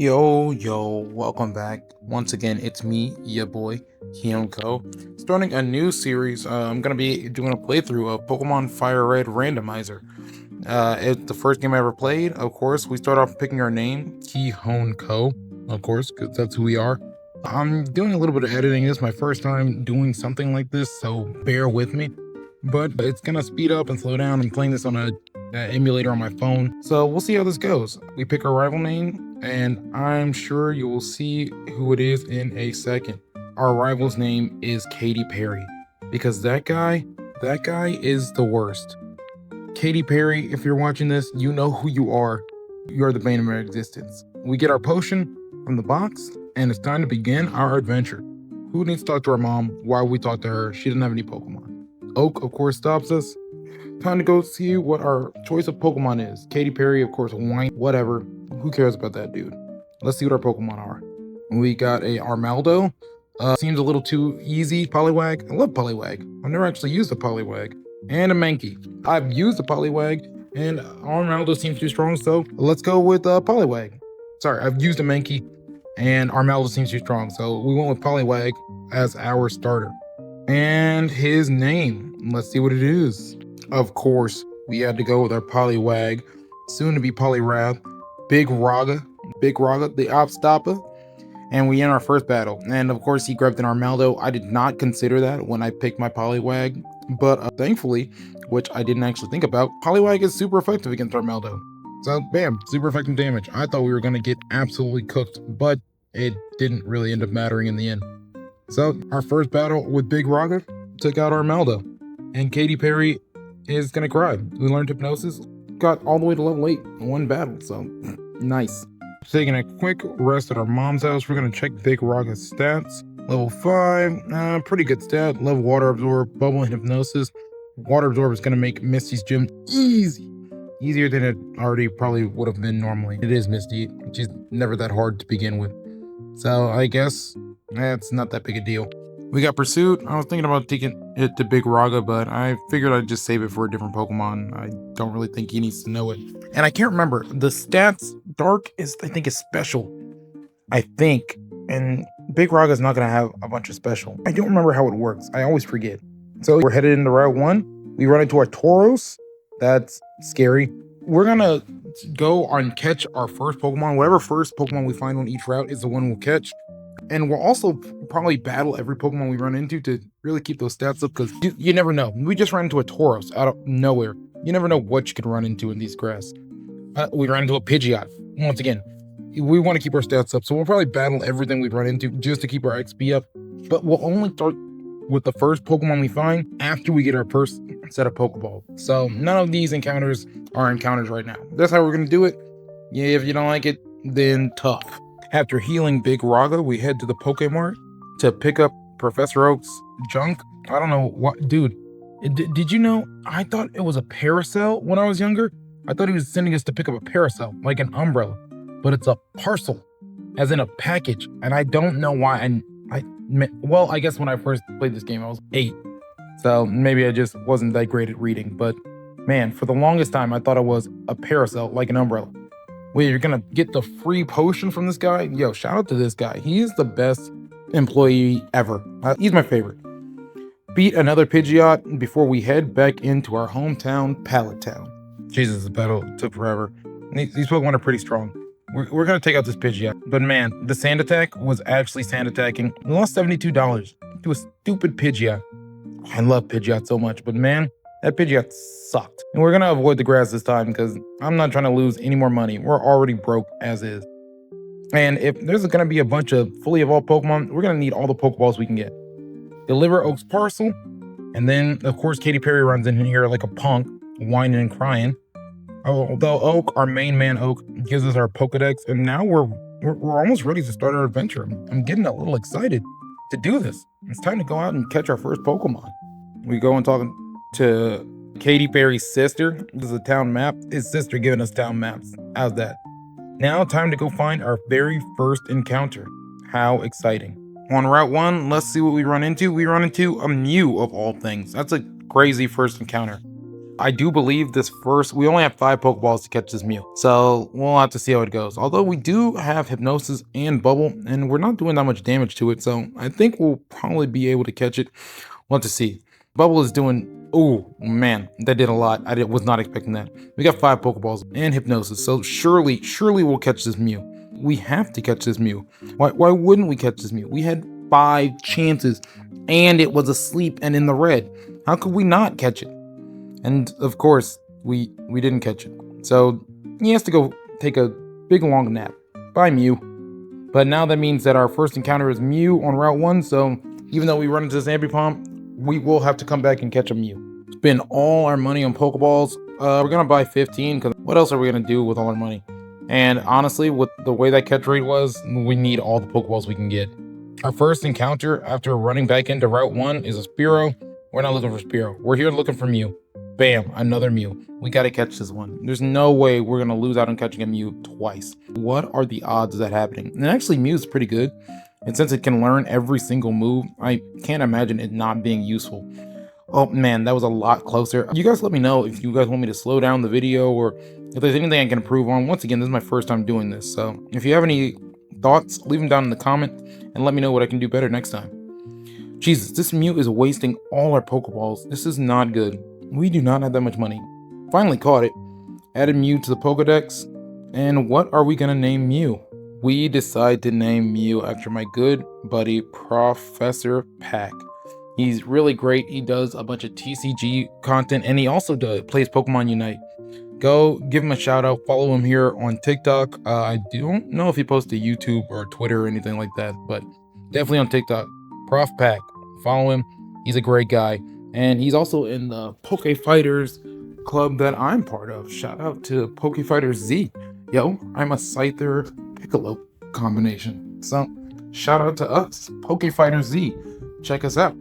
Yo, welcome back. Once again, it's me, your boy, Kanto, starting a new series. I'm going to be doing a playthrough of Pokémon FireRed Randomizer. It's the first game I ever played. Of course, we start off picking our name, Kihon Ko, of course, because that's who we are. I'm doing a little bit of editing. This is my first time doing something like this, so bear with me. But it's going to speed up and slow down. I'm playing this on a emulator on my phone, so we'll see how this goes. We pick our rival name, and I'm sure you will see who it is in a second. Our rival's name is Katy Perry, because that guy is the worst. Katy Perry, if you're watching this, you know who you are. You're the bane of our existence. We get our potion from the box, and it's time to begin our adventure. Who needs to talk to our mom? Why would we talk to her? She doesn't have any Pokemon. Oak, of course, stops us. Time to go see what our choice of Pokemon is. Katy Perry, of course, whine, whatever. Who cares about that dude? Let's see what our Pokemon are. We got a Armaldo. Seems a little too easy. Poliwag. I love Poliwag. I've never actually used a Poliwag. And a Mankey. I've used a Poliwag, and Armaldo seems too strong, so let's go with Poliwag. Sorry, I've used a Mankey, and Armaldo seems too strong, so we went with Poliwag as our starter. And his name. Let's see what it is. Of course, we had to go with our Poliwag, soon to be Poliwrath, Big Raga, the Opstopper, and we end our first battle. And of course, he grabbed an Armaldo. I did not consider that when I picked my Poliwag, but thankfully, which I didn't actually think about, Poliwag is super effective against Armaldo. So, bam, super effective damage. I thought we were going to get absolutely cooked, but it didn't really end up mattering in the end. So, our first battle with Big Raga took out Armaldo, and Katy Perry is gonna cry. We learned Hypnosis, got all the way to level 8 in one battle, so nice. Taking a quick rest at our mom's house, we're gonna check Big Raga's stats. Level 5, pretty good stat. Level Water Absorb, Bubble, and Hypnosis. Water Absorb is gonna make Misty's gym easy. Easier than it already probably would have been normally. It is Misty, she's never that hard to begin with. So I guess it's not that big a deal. We got Pursuit. I was thinking about taking it to Big Raga, but I figured I'd just save it for a different Pokemon. I don't really think he needs to know it. And I can't remember. The stats, Dark is, I think, is special. I think. And Big Raga is not going to have a bunch of special. I don't remember how it works. I always forget. So we're headed into Route 1. We run into our Tauros. That's scary. We're going to go and catch our first Pokemon. Whatever first Pokemon we find on each route is the one we'll catch. And we'll also probably battle every Pokemon we run into to really keep those stats up, because you never know. We just ran into a Tauros out of nowhere. You never know what you could run into in these grass. We ran into a Pidgeot. Once again, we want to keep our stats up, so we'll probably battle everything we run into just to keep our XP up. But we'll only start with the first Pokemon we find after we get our first set of Pokeball. So none of these encounters are encounters right now. That's how we're going to do it. Yeah, if you don't like it, then tough. After healing Big Raga, we head to the Pokemart to pick up Professor Oak's junk. I don't know what, dude. Did you know? I thought it was a Paracel when I was younger. I thought he was sending us to pick up a Paracel, like an umbrella, but it's a parcel, as in a package. And I don't know why. Well, I guess when I first played this game, I was 8, so maybe I just wasn't that great at reading. But man, for the longest time, I thought it was a Paracel, like an umbrella. Wait, you're gonna get the free potion from this guy? Yo, shout out to this guy. He is the best employee ever. He's my favorite. Beat another Pidgeot before we head back into our hometown, Pallet Town. Jesus, the battle took forever. These Pokemon are pretty strong. We're gonna take out this Pidgeot. But man, the sand attack was actually sand attacking. We lost $72 to a stupid Pidgeot. I love Pidgeot so much, but man, that Pidgeot sucked. And we're going to avoid the grass this time because I'm not trying to lose any more money. We're already broke as is. And if there's going to be a bunch of fully evolved Pokemon, we're going to need all the Pokeballs we can get. Deliver Oak's parcel. And then, of course, Katy Perry runs in here like a punk, whining and crying. Although Oak, our main man Oak, gives us our Pokedex. And now we're almost ready to start our adventure. I'm getting a little excited to do this. It's time to go out and catch our first Pokemon. We go and talk to Katy Perry's sister. This is a town map. His sister giving us town maps. How's that? Now time to go find our very first encounter. How exciting. On Route 1, let's see what we run into. We run into a Mew of all things. That's a crazy first encounter. I do believe we only have 5 Pokeballs to catch this Mew. So we'll have to see how it goes. Although we do have Hypnosis and Bubble, and we're not doing that much damage to it. So I think we'll probably be able to catch it. We'll have to see. Bubble is doing, oh man, that did a lot. Was not expecting that. We got 5 Pokeballs and Hypnosis. So surely we'll catch this Mew. We have to catch this Mew. Why wouldn't we catch this Mew? We had 5 chances and it was asleep and in the red. How could we not catch it? And of course, we didn't catch it. So he has to go take a big long nap. Bye, Mew. But now that means that our first encounter is Mew on Route 1. So even though we run into this Ambipom, we will have to come back and catch a Mew. Spend all our money on Pokeballs. We're going to buy 15 because what else are we going to do with all our money? And honestly, with the way that catch rate was, we need all the Pokeballs we can get. Our first encounter after running back into Route 1 is a Spearow. We're not looking for Spearow. We're here looking for Mew. Bam, another Mew. We got to catch this one. There's no way we're going to lose out on catching a Mew twice. What are the odds of that happening? And actually, Mew is pretty good. And since it can learn every single move, I can't imagine it not being useful. Oh man, that was a lot closer. You guys let me know if you guys want me to slow down the video or if there's anything I can improve on. Once again, this is my first time doing this. So if you have any thoughts, leave them down in the comment and let me know what I can do better next time. Jesus, this Mew is wasting all our Pokeballs. This is not good. We do not have that much money. Finally caught it. Added Mew to the Pokedex. And what are we going to name Mew? We decide to name Mew after my good buddy, Professor Pack. He's really great. He does a bunch of TCG content, and he also plays Pokemon Unite. Go give him a shout out. Follow him here on TikTok. I don't know if he posts to YouTube or Twitter or anything like that, but definitely on TikTok. Prof Pack. Follow him. He's a great guy. And he's also in the Poke Fighters club that I'm part of. Shout out to Poke Fighters Z. Yo, I'm a Scyther Piccolo combination. So shout out to us, Poke Fighters Z. Check us out.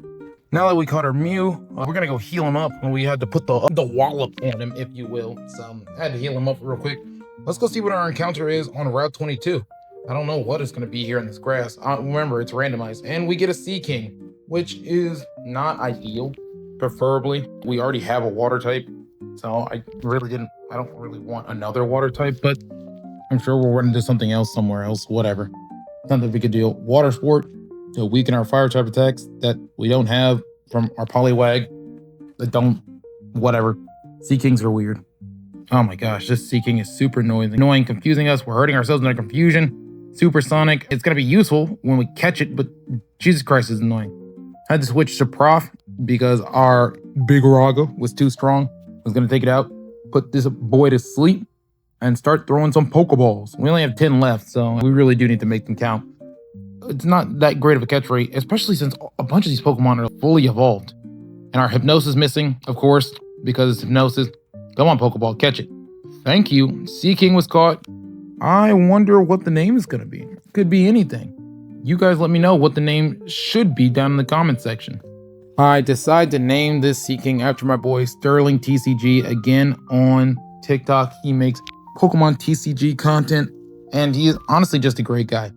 Now that we caught our Mew, we're gonna go heal him up. And we had to put the wallop on him, if you will. So I had to heal him up real quick. Let's go see what our encounter is on Route 22. I don't know what it's gonna be here in this grass. Remember, it's randomized. And we get a Sea King, which is not ideal. Preferably, we already have a water type. So I don't really want another water type, but I'm sure we'll run into something else somewhere else, whatever. Not that big a deal. Water Sport to weaken our fire type attacks that we don't have from our Poliwag. Whatever. Sea Kings are weird. Oh my gosh, this Sea King is super annoying, confusing us. We're hurting ourselves in our confusion. Supersonic. It's gonna be useful when we catch it, but Jesus Christ, is annoying. I had to switch to Prof because our Big Raga was too strong. I was gonna take it out, put this boy to sleep, and start throwing some Pokeballs. We only have 10 left, so we really do need to make them count. It's not that great of a catch rate, especially since a bunch of these Pokemon are fully evolved. And our Hypnosis missing, of course, because it's Hypnosis. Come on, Pokeball, catch it. Thank you. Sea King was caught. I wonder what the name is going to be. Could be anything. You guys let me know what the name should be down in the comment section. I decided to name this Sea King after my boy Sterling TCG, again on TikTok. He makes Pokemon TCG content, and he is honestly just a great guy.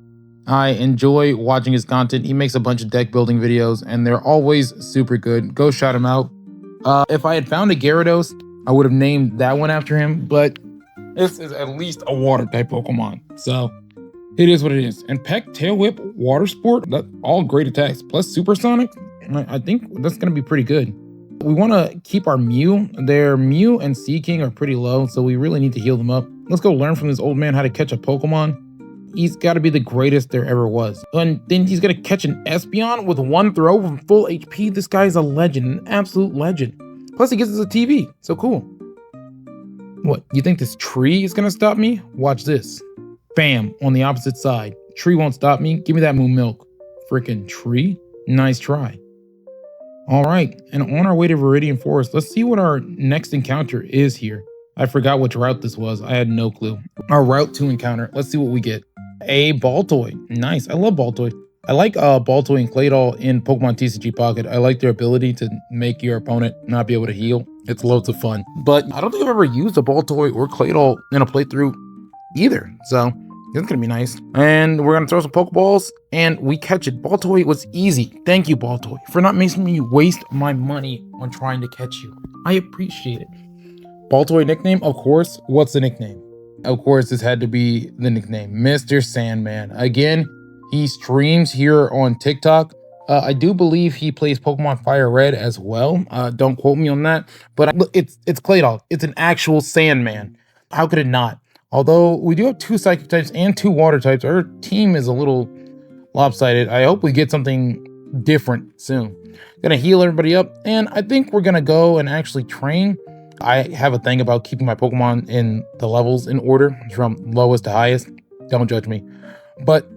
I enjoy watching his content. He makes a bunch of deck building videos, and they're always super good. Go shout him out. If I had found a Gyarados, I would have named that one after him, but this is at least a water type Pokemon, so it is what it is. And Peck, Tail Whip, Water Sport, all great attacks, plus Supersonic. I think that's going to be pretty good. We want to keep our Mew. Their Mew and Sea King are pretty low, so we really need to heal them up. Let's go learn from this old man how to catch a Pokemon. He's got to be the greatest there ever was. And then he's going to catch an Espeon with one throw from full HP. This guy's a legend, an absolute legend. Plus, he gives us a TV, so cool. What, you think this tree is going to stop me? Watch this. Bam, on the opposite side. Tree won't stop me. Give me that Moo Milk. Freaking tree. Nice try. All right, and on our way to Viridian Forest, let's see what our next encounter is here. I forgot which route this was. I had no clue. Our Route 2 encounter. Let's see what we get. A Baltoy. Nice. I love Baltoy. I like Baltoy and Claydol in Pokemon TCG Pocket. I like their ability to make your opponent not be able to heal. It's loads of fun. But I don't think I've ever used a Baltoy or Claydol in a playthrough either. So it's going to be nice. And we're going to throw some Pokeballs and we catch it. Baltoy was easy. Thank you, Baltoy, for not making me waste my money on trying to catch you. I appreciate it. Baltoy nickname? Of course. What's the nickname? Of course, this had to be the nickname, Mr. Sandman. Again, he streams here on TikTok. I do believe he plays Pokemon FireRed as well. Don't quote me on that. But it's Claydol. It's an actual Sandman. How could it not? Although we do have 2 Psychic types and 2 Water types, our team is a little lopsided. I hope we get something different soon. Gonna heal everybody up, and I think we're gonna go and actually train. I have a thing about keeping my Pokemon in the levels in order from lowest to highest. Don't judge me. But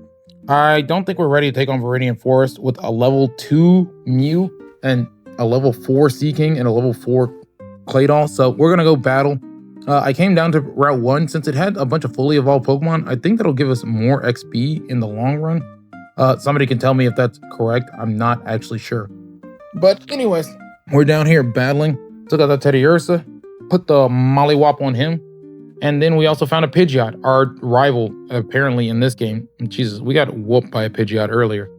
I don't think we're ready to take on Viridian Forest with a level 2 Mew and a level 4 Seaking and a level 4 Claydol. So we're gonna go battle. I came down to Route 1 since it had a bunch of fully evolved Pokemon. I think that'll give us more XP in the long run. Somebody can tell me if that's correct. I'm not actually sure. But anyways, we're down here battling. Took out the Teddiursa, put the Mollywop on him, and then we also found a Pidgeot, our rival apparently in this game. Jesus, we got whooped by a Pidgeot earlier.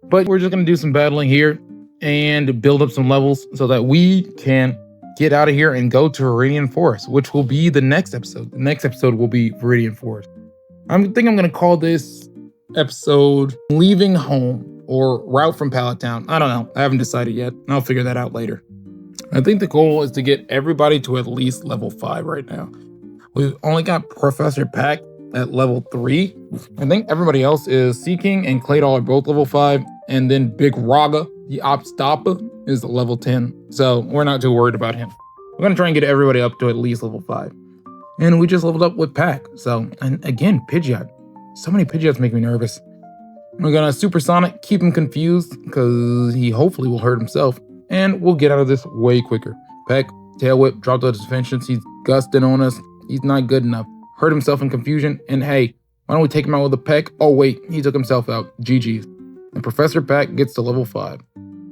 But we're just gonna do some battling here and build up some levels so that we can get out of here and go to Viridian Forest, which will be the next episode. The next episode will be Viridian Forest. I think I'm gonna call this episode Leaving Home or Route from Pallet Town. I don't know. I haven't decided yet. I'll figure that out later. I think the goal is to get everybody to at least level 5 right now. We've only got Professor Pack at level 3. I think everybody else is Seaking and Claydol are both level 5. And then Big Raga, the Obstapa, is level 10. So we're not too worried about him. We're going to try and get everybody up to at least level 5. And we just leveled up with Pack. So, and again, Pidgeot. So many Pidgeots make me nervous. We're going to Supersonic, keep him confused because he hopefully will hurt himself. And we'll get out of this way quicker. Peck, Tail Whip, drop the defensions. He's gusting on us. He's not good enough. Hurt himself in confusion. And hey, why don't we take him out with a Peck? Oh wait, he took himself out. GG's. And Professor Pack gets to level 5.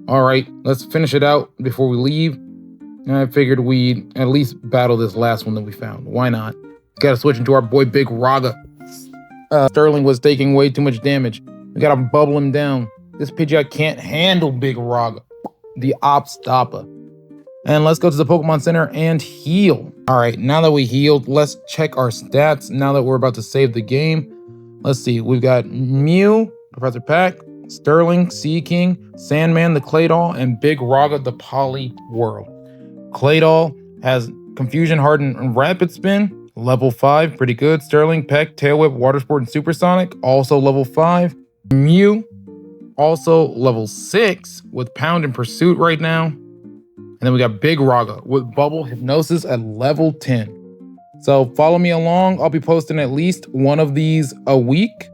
All right, let's finish it out before we leave. And I figured we'd at least battle this last one that we found. Why not? Gotta switch into our boy Big Raga. Sterling was taking way too much damage. We gotta bubble him down. This Pidgeot can't handle Big Raga. The Obstapa. And let's go to the Pokemon Center and heal. All right, now that we healed, let's check our stats now that we're about to save the game. Let's see, we've got Mew, Professor Pack, Sterling, Seaking, Sandman, the Claydol, and Big Raga, the Poliwhirl. Claydol has Confusion, Harden, and Rapid Spin, level 5, pretty good. Sterling, Peck, Tail Whip, Water Sport, and Supersonic, also level 5. Mew, also level 6 with Pound and Pursuit right now. And then we got Big Raga with Bubble Hypnosis at level 10. So follow me along. I'll be posting at least one of these a week.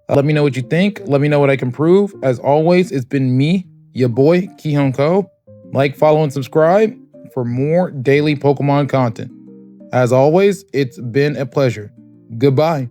Let me know what you think. Let me know what I can prove. As always, it's been me, your boy, Kihon Ko. Like, follow, and subscribe for more daily Pokemon content. As always, it's been a pleasure. Goodbye.